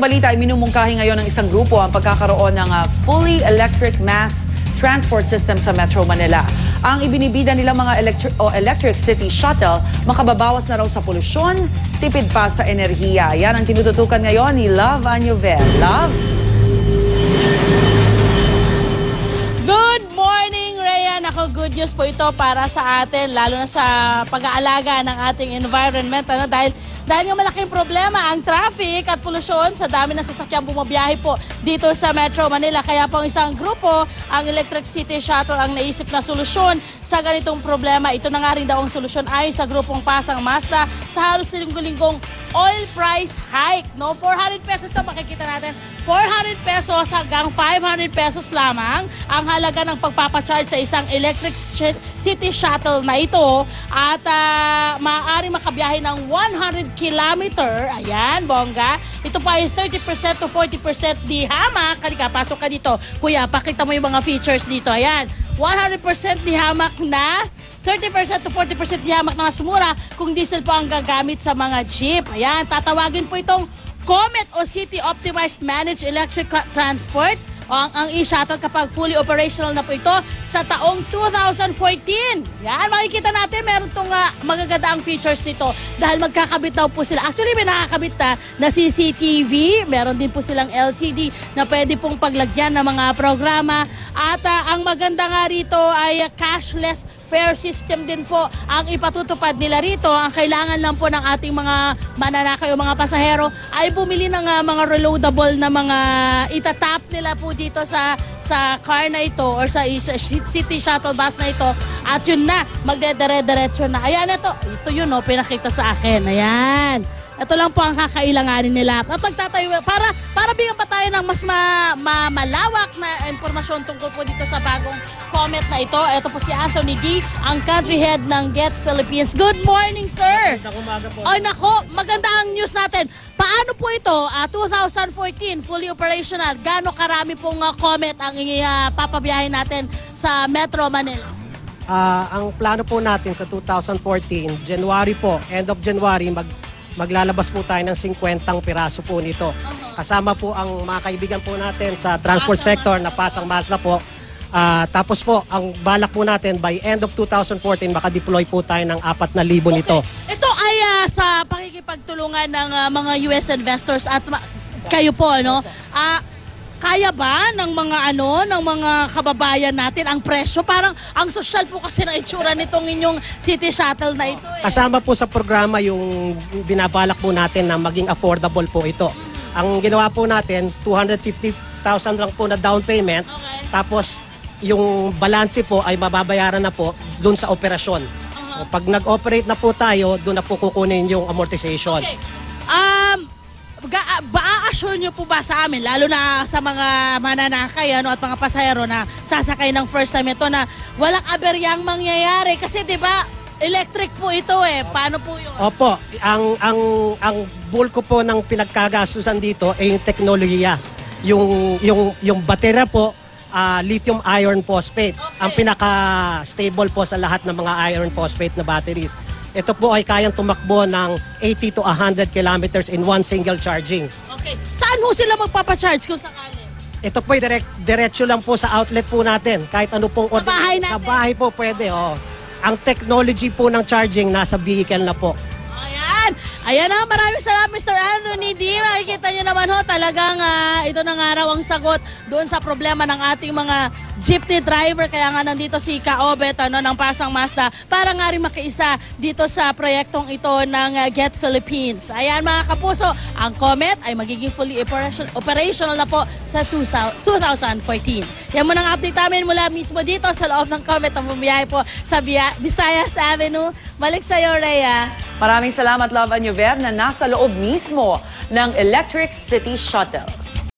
Balita ay minumungkahi ngayon ng isang grupo ang pagkakaroon ng fully electric mass transport system sa Metro Manila. Ang ibinibida nilang mga electric city shuttle, makababawas na raw sa polusyon, tipid pa sa enerhiya. Yan ang tinututukan ngayon ni Love Anyover. Love? Good morning, Rhea. Ako, good news po ito para sa atin, lalo na sa pag-aalaga ng ating environment. Dahil nga malaking problema ang traffic at polusyon sa dami ng sasakyan bumabiyahe po dito sa Metro Manila. Kaya po ang isang grupo, ang Electric City Shuttle, ang naisip na solusyon sa ganitong problema. Ito na nga rin daw ang solusyon ayon sa grupong Pasang Mazda sa halos linggo-linggong oil price hike. No? 400 pesos ito, makikita natin. 400 pesos hanggang 500 pesos lamang ang halaga ng pagpapacharge sa isang electric city shuttle na ito at maaaring makabiyahe ng 100 kilometer. Ayan, bongga. Ito pa ay 30% to 40% di hamak. Halika, pasok ka dito. Kuya, pakita mo yung mga features dito. Ayan, 100% di hamak na 30% to 40% di hamak na mas mura kung diesel po ang gagamit sa mga jeep. Ayan, tatawagin po itong Comet o City Optimized Managed Electric Transport o ang e-shuttle kapag fully operational na po ito sa taong 2014. Yan, makikita natin meron itong magaganda ang features nito dahil magkakabit daw po sila. Actually, may nakakabit na CCTV, meron din po silang LCD na pwede pong paglagyan ng mga programa at ang maganda nga rito ay cashless fare system din po ang ipatutupad nila rito. Ang kailangan lang po ng ating mga mananakay o mga pasahero ay bumili ng mga reloadable na mga itatap nila po dito sa car na ito or sa city shuttle bus na ito. At yun na, magdedere-diretso na. Ayan, ito yun, pinakita sa akin. Ayan. Ito lang po ang kakailanganin nila. At magtatayo, para bigyan pa tayo ng mas malawak na impormasyon tungkol po dito sa bagong Comet na ito. Ito po si Anthony D, ang country head ng Get Philippines. Good morning, sir! Magandang umaga po. Ay nako, maganda ang news natin. Paano po ito, 2014, fully operational, gaano karami pong Comet ang papabiyahin natin sa Metro Manila? Ang plano po natin sa 2014, January po, end of January, maglalabas po tayo ng 50 piraso po nito. Kasama po ang mga kaibigan po natin sa transport sector na Pasang Mazda po. Tapos po, ang balak po natin by end of 2014, makadeploy po tayo ng 4,000 nito. Ito ay sa pakikipagtulungan ng mga US investors at kayo po, no? Kaya ba ng mga kababayan natin ang presyo? Parang ang social po kasi ng itsura nitong inyong city shuttle na ito. Kasama po sa programa yung binabalak po natin na maging affordable po ito. Ang ginawa po natin, 250,000 lang po na down payment. Okay. Tapos yung balance po ay mababayaran na po doon sa operasyon. Pag nag-operate na po tayo, doon na po kukunin yung amortization. Okay. Ba-assure nyo po ba sa amin, lalo na sa mga mananakay at mga pasahero na sasakay ng first time ito na walang aberyang mangyayari? Kasi di ba electric po ito Paano po yun? Opo, ang bulko po ng pinagkagastusan dito ay yung teknolohiya. Yung baterya po, lithium iron phosphate. Okay. Ang pinaka-stable po sa lahat ng mga iron phosphate na batteries. Ito po ay kayang tumakbo ng 80 to 100 kilometers in one single charging. Okay. Saan mo sila magpapacharge kung sakali? Ito po ay diretso lang po sa outlet po natin. Kahit ano pong Sa bahay natin? Sa bahay po pwede. Ang technology po ng charging nasa vehicle na po. Ayan na, maraming salamat Mr. Anthony D. Makikita nyo naman talagang ito na nga raw ang sagot doon sa problema ng ating mga jeepney driver. Kaya nga nandito si Kaobet ng Pasang Mazda para nga rin makiisa dito sa proyektong ito ng Get Philippines. Ayan mga kapuso, ang Comet ay magiging fully operational na po sa 2014. Yan muna ang update namin mula mismo dito sa loob ng Comet ang bumiyahe po sa Visayas Avenue. Balik sa'yo, Rhea. Maraming salamat, Love Anyover, na nasa loob mismo ng Electric City Shuttle.